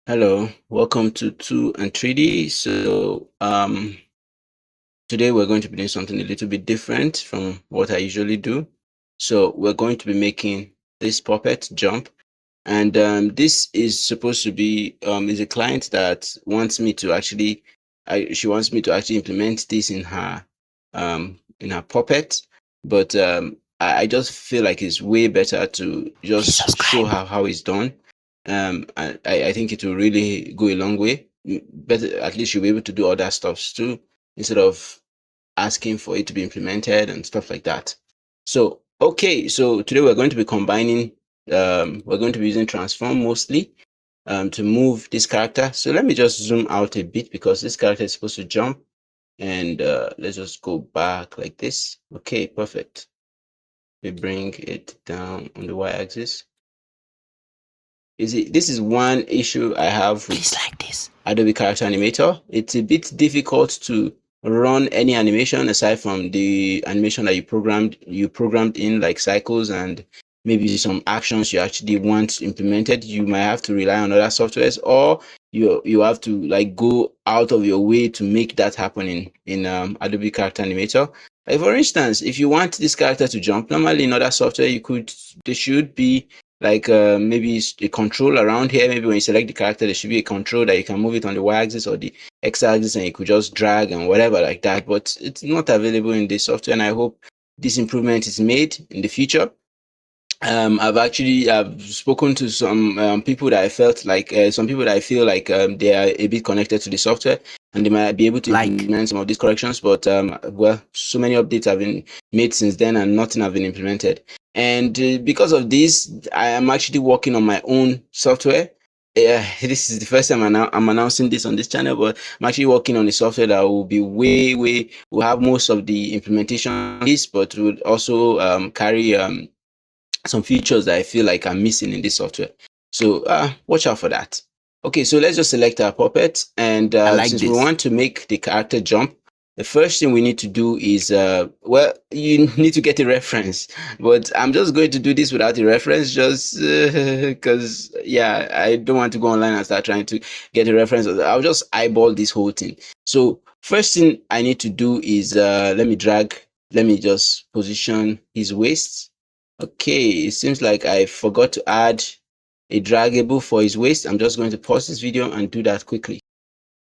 Hello, welcome to 2 and 3D. Today we're going to be doing something a little bit different from what I usually do. So we're going to be making this puppet jump, and this is supposed to be is a client that wants me to actually, she wants me to actually implement this in her puppet, but I just feel like it's way better to just show her how it's done. I think it will really go a long way. Better, at least you'll be able to do other stuffs too, instead of asking for it to be implemented and stuff like that. So, okay, so today we're going to be combining, we're going to be using transform mostly to move this character. So let me just zoom out a bit because this character is supposed to jump, and let's just go back like this. Okay, perfect. We bring it down on the y-axis. This is one issue I have with Adobe Character Animator. It's a bit difficult to run any animation aside from the animation that you programmed in, like cycles and maybe some actions you actually want implemented. You might have to rely on other softwares, or you have to like go out of your way to make that happen in Adobe Character Animator. Like for instance, if you want this character to jump, normally in other software there should be like maybe a control around here. Maybe when you select the character, there should be a control that you can move it on the y-axis or the x-axis, and you could just drag and whatever like that. But it's not available in the software, and I hope this improvement is made in the future. I've spoken to some people that I felt like some people that I feel like they are a bit connected to the software, and they might be able to implement some of these corrections. But well, so many updates have been made since then, and nothing have been implemented. And because of this, I am actually working on my own software. This is the first time I'm announcing this on this channel, but I'm actually working on a software that will be will have most of the implementation of this, but will also carry some features that I feel like I'm missing in this software. So watch out for that. Okay, so let's just select our puppet, and since we want to make the character jump, the first thing we need to do is well, you need to get a reference, but I'm just going to do this without a reference, just because yeah, I don't want to go online and start trying to get a reference. I'll just eyeball this whole thing. So first thing I need to do is let me just position his waist. Okay, it seems like I forgot to add a draggable for his waist. I'm just going to pause this video and do that quickly.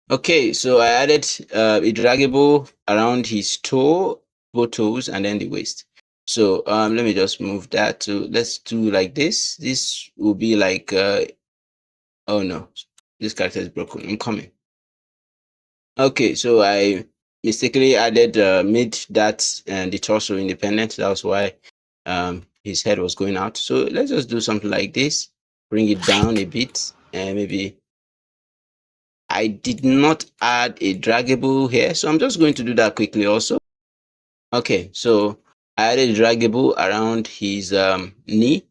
Okay, so I added a draggable around his both toes, and then the waist. So let me just move that. So let's do like this. This will be like, oh no, this character is broken. I'm coming. Okay, so I mistakenly made that the torso independent. That was why his head was going out. So let's just do something like this. Bring it down a bit, and maybe I did not add a draggable here, so I'm just going to do that quickly also. Okay, so I added a draggable around his knee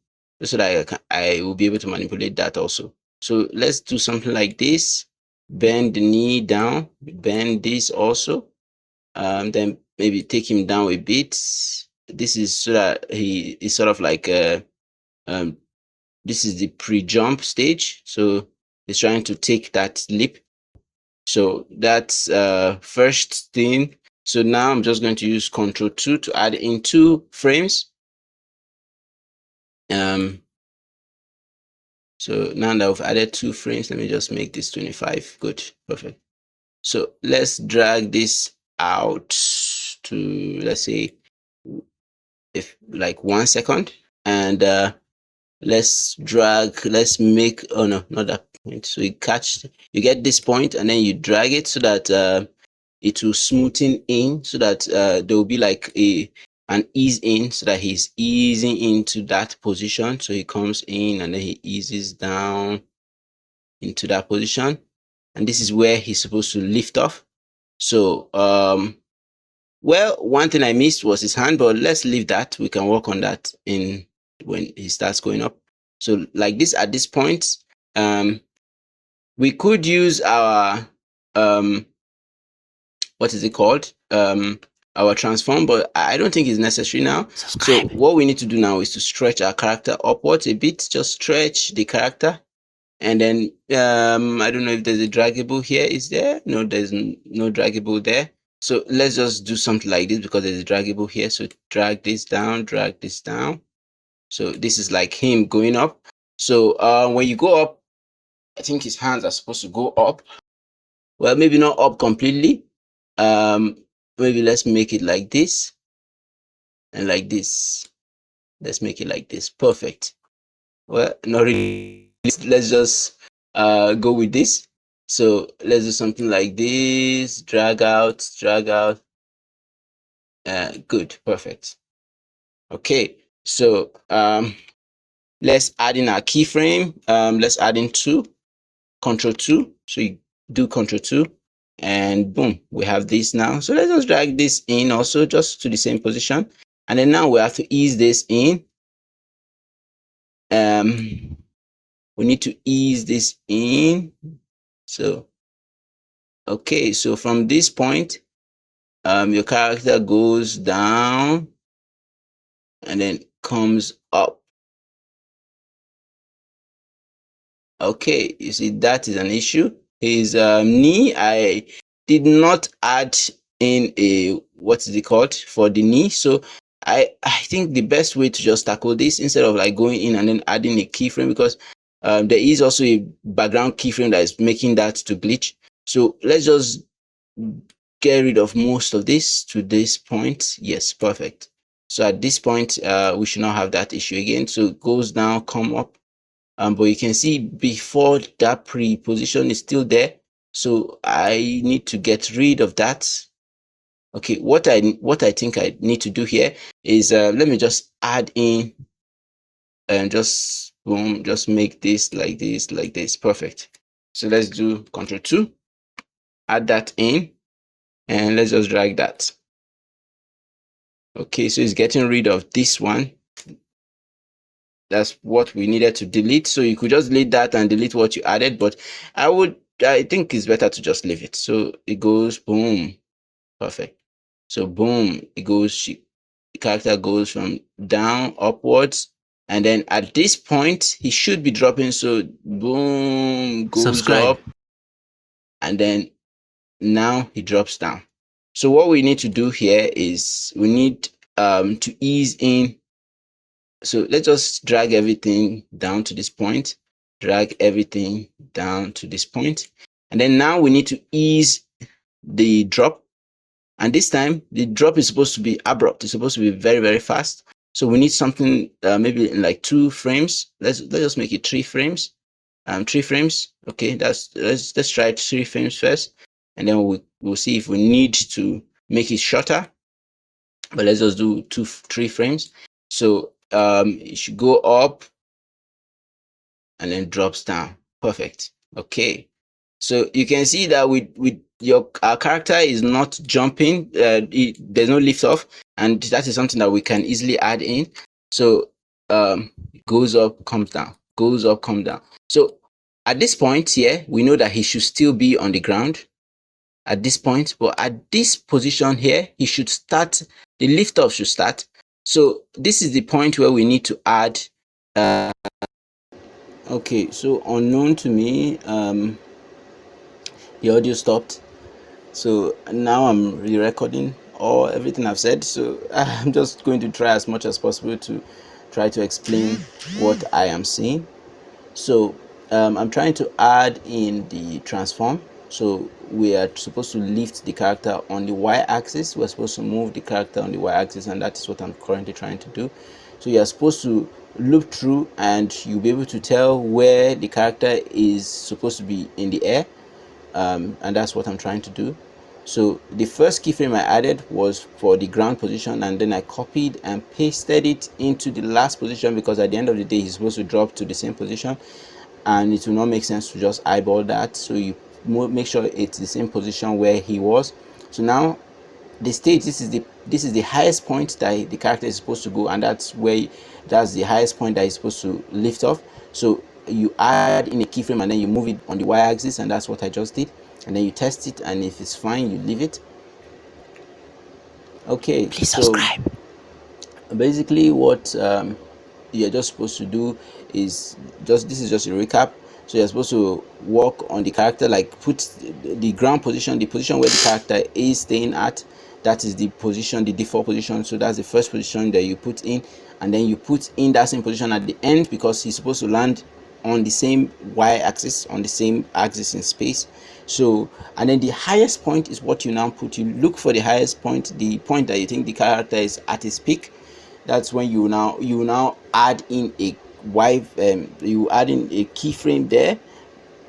so that I will be able to manipulate that also. So let's do something like this. Bend the knee down, bend this also. Then maybe take him down a bit. This is so that he is sort of like this is the pre-jump stage. So he's trying to take that leap. So that's first thing. So now I'm just going to use Ctrl 2 to add in 2 frames. So now that I've added 2 frames, let me just make this 25. Good, perfect. So let's drag this out to, let's say, if like 1 second, and let's make, oh no, not that point. So you get this point, and then you drag it so that it will smoothen in, so that there will be like an ease in, so that he's easing into that position. So he comes in, and then he eases down into that position, and this is where he's supposed to lift off. So well, one thing I missed was his hand, but let's leave that. We can work on that when he starts going up. So like this, at this point, we could use our what is it called? Our transform, but I don't think it's necessary now. So what we need to do now is to stretch our character upwards a bit. Just stretch the character. And then I don't know if there's a draggable here. Is there? No, there's no draggable there. So let's just do something like this because there's a draggable here. So drag this down, drag this down. So this is like him going up. So when you go up, I think his hands are supposed to go up. Well, maybe not up completely. Maybe let's make it like this and like this. Let's make it like this. Perfect. Well, not really. Let's just go with this. So let's do something like this. Drag out, drag out. Good, perfect. Okay, so let's add in our keyframe. Let's add in 2, Control 2. So you do Control 2, and boom, we have this now. So let's just drag this in also just to the same position, and then now we have to ease this in. We need to ease this in. So okay, so from this point, your character goes down and then comes up. Okay, you see that is an issue. His knee, I did not add in a, what is it called, for the knee. So I think the best way to just tackle this, instead of like going in and then adding a keyframe, because there is also a background keyframe that is making that to glitch. So let's just get rid of most of this to this point. Yes, perfect. So at this point, we should not have that issue again. So it goes down, come up. But you can see before that pre-position is still there. So I need to get rid of that. Okay, what I think I need to do here is let me just add in and just boom, just make this like this, like this. Perfect. So let's do Control 2, add that in, and let's just drag that. Okay, so it's getting rid of this one. That's what we needed to delete. So you could just delete that and delete what you added, but I think it's better to just leave it. So it goes boom, perfect. So boom, it goes, the character goes from down upwards, and then at this point he should be dropping. So boom, goes up, and then now he drops down. So what we need to do here is we need to ease in. So let's just drag everything down to this point, drag everything down to this point. And then now we need to ease the drop. And this time the drop is supposed to be abrupt. It's supposed to be very, very fast. So we need something maybe in like 2 frames. Let's just make it 3 frames. 3 frames. Okay, let's try 3 frames first. And then we'll see if we need to make it shorter. But let's just do 3 frames. So it should go up and then drops down. Perfect. Okay, so you can see that with our character is not jumping. There's no lift off, and that is something that we can easily add in. So goes up, comes down, goes up, comes down. So at this point here, we know that he should still be on the ground at this point, but at this position here, he should start, the lift off should start. So this is the point where we need to add okay, so unknown to me, the audio stopped. So now I'm re-recording everything I've said. So I'm just going to try as much as possible to try to explain what I am seeing. So I'm trying to add in the transform. So we are supposed to lift the character on the y-axis. We're supposed to move the character on the y-axis, and that is what I'm currently trying to do. So you're supposed to loop through, and you'll be able to tell where the character is supposed to be in the air, and that's what I'm trying to do. So the first keyframe I added was for the ground position, and then I copied and pasted it into the last position, because at the end of the day he's supposed to drop to the same position, and it will not make sense to just eyeball that. So you make sure it's the same position where he was. So now the stage, this is the highest point that the character is supposed to go, and that's the highest point that is supposed to lift off. So you add in a keyframe and then you move it on the y-axis, and that's what I just did. And then you test it, and if it's fine, you leave it. Okay, please subscribe. Basically what you're just supposed to do is this is just a recap. So you're supposed to work on the character, like put the ground position, the position where the character is staying at. That is the position, the default position. So that's the first position that you put in, and then you put in that same position at the end, because he's supposed to land on the same y-axis, on the same axis in space. So, and then the highest point is what you now put. You look for the highest point, the point that you think the character is at its peak. That's when you now add in a you add in a keyframe there,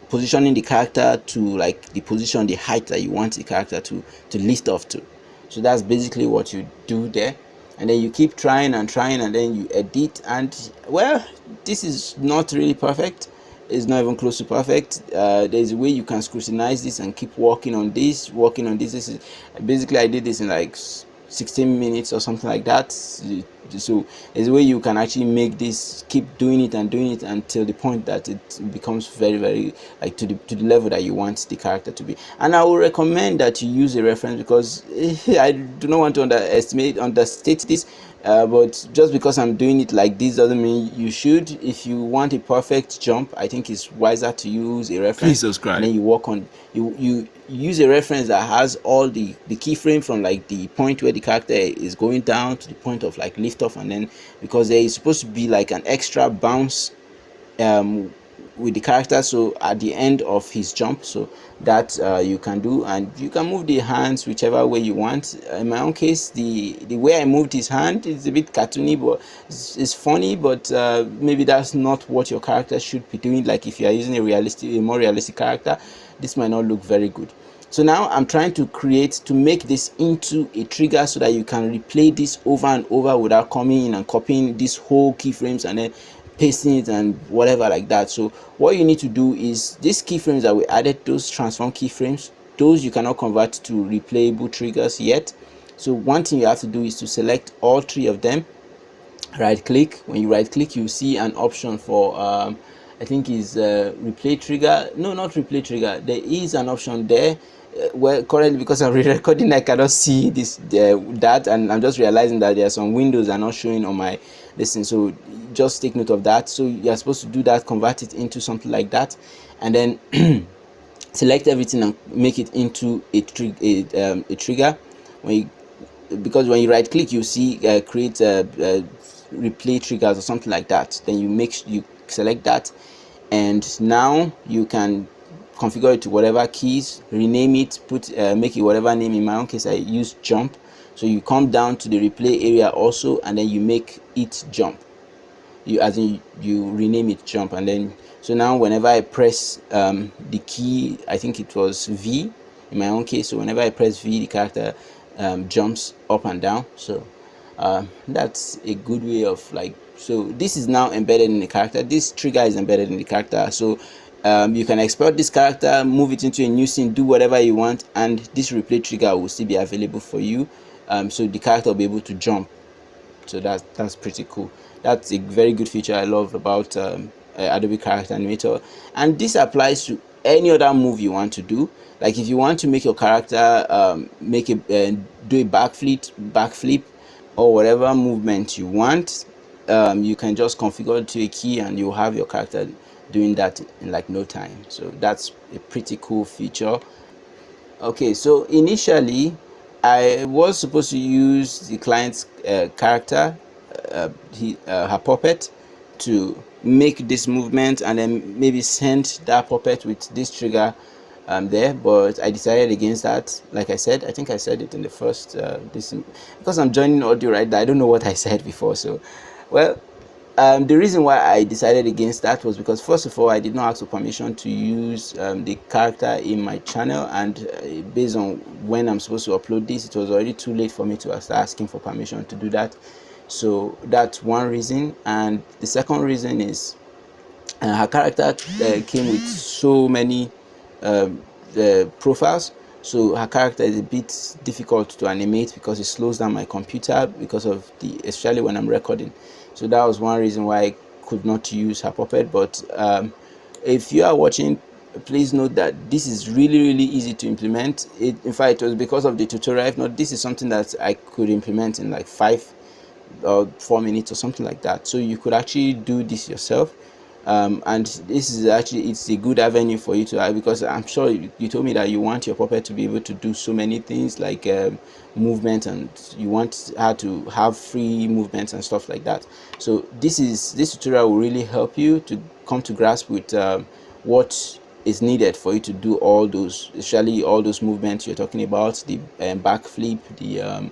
positioning the character to like the position, the height that you want the character to lift off to. So that's basically what you do there, and then you keep trying and trying, and then you edit. And well, this is not really perfect. It's not even close to perfect. There's a way you can scrutinize this and keep working on this. This is basically, I did this in like 16 minutes or something like that. So there's a way you can actually make this, keep doing it and doing it until the point that it becomes very, very like to the level that you want the character to be. And I would recommend that you use a reference, because I do not want to understate this. But just because I'm doing it like this doesn't mean you should. If you want a perfect jump, I think it's wiser to use a reference. Please subscribe. And then you work on you use a reference that has all the keyframe from like the point where the character is going down to the point of like lift off, and then because there is supposed to be like an extra bounce with the character, so at the end of his jump, so that you can do, and you can move the hands whichever way you want. In my own case, the way I moved his hand is a bit cartoony, but it's funny. But maybe that's not what your character should be doing. Like if you are using a more realistic character, this might not look very good. So now I'm trying to make this into a trigger, so that you can replay this over and over without coming in and copying this whole keyframes and then pasting it and whatever like that. So what you need to do is these keyframes that we added, those transform keyframes, those you cannot convert to replayable triggers yet. So one thing you have to do is to select all three of them, right click. When you right click, you see an option for I think is replay trigger. No, not replay trigger. There is an option there. Well, currently, because I'm re-recording, I cannot see this that, and I'm just realizing that there are some windows are not showing on my listen. So just take note of that. So you're supposed to do that, convert it into something like that, and then select everything and make it into a trigger. Because when you right click, you see create replay triggers or something like that. Then you select that, and now you can configure it to whatever keys, rename it, make it whatever name. In my own case, I use jump. So you come down to the replay area also, and then you make it jump. You rename it jump, and then so now whenever I press the key, I think it was V in my own case. So whenever I press V, the character jumps up and down. So that's a good way of like. So this is now embedded in the character. This trigger is embedded in the character. So you can export this character, move it into a new scene, do whatever you want, and this replay trigger will still be available for you. So the character will be able to jump. So that's pretty cool. That's a very good feature I love about Adobe Character Animator, and this applies to any other move you want to do. Like if you want to make your character do a backflip or whatever movement you want, you can just configure it to a key, and you'll have your character doing that in like no time. So that's a pretty cool feature. Okay, so initially I was supposed to use the client's character, her puppet, to make this movement, and then maybe send that puppet with this trigger there, but I decided against that. Like I said, I think I said it in the first because I'm joining audio right now, I don't know what I said before. So well, the reason why I decided against that was because, first of all, I did not ask for permission to use the character in my channel, and based on when I'm supposed to upload this, it was already too late for me to start asking for permission to do that. So that's one reason. And the second reason is her character came with so many profiles, so her character is a bit difficult to animate because it slows down my computer, because of especially when I'm recording. So that was one reason why I could not use her puppet. But if you are watching, please note that this is really easy to implement. In fact, it was because of the tutorial. If not, this is something that I could implement in like 5 or 4 minutes or something like that. So you could actually do this yourself. And this is actually, it's a good avenue for you to, because I'm sure you told me that you want your puppet to be able to do so many things like movement, and you want her to have free movements and stuff like that. So this tutorial will really help you to come to grasp with what is needed for you to do all those, especially all those movements you're talking about, the back flip, the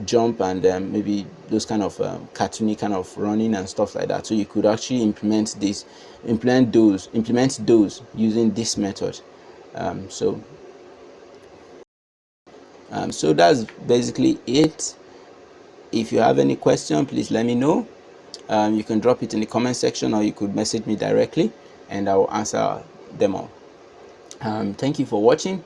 jump, and maybe those kind of cartoony kind of running and stuff like that. So you could actually implement those using this method. So so that's basically it. If you have any question, please let me know. You can drop it in the comment section, or you could message me directly and I will answer them all. Thank you for watching.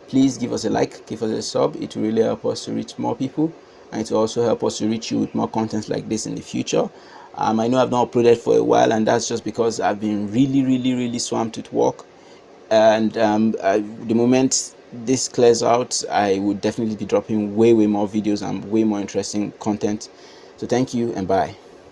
Please give us a like, give us a sub. It will really help us to reach more people, and it will also help us to reach you with more content like this in the future. I know I've not uploaded for a while, and that's just because I've been really swamped with work. And the moment this clears out, I would definitely be dropping way more videos and way more interesting content. So thank you and bye.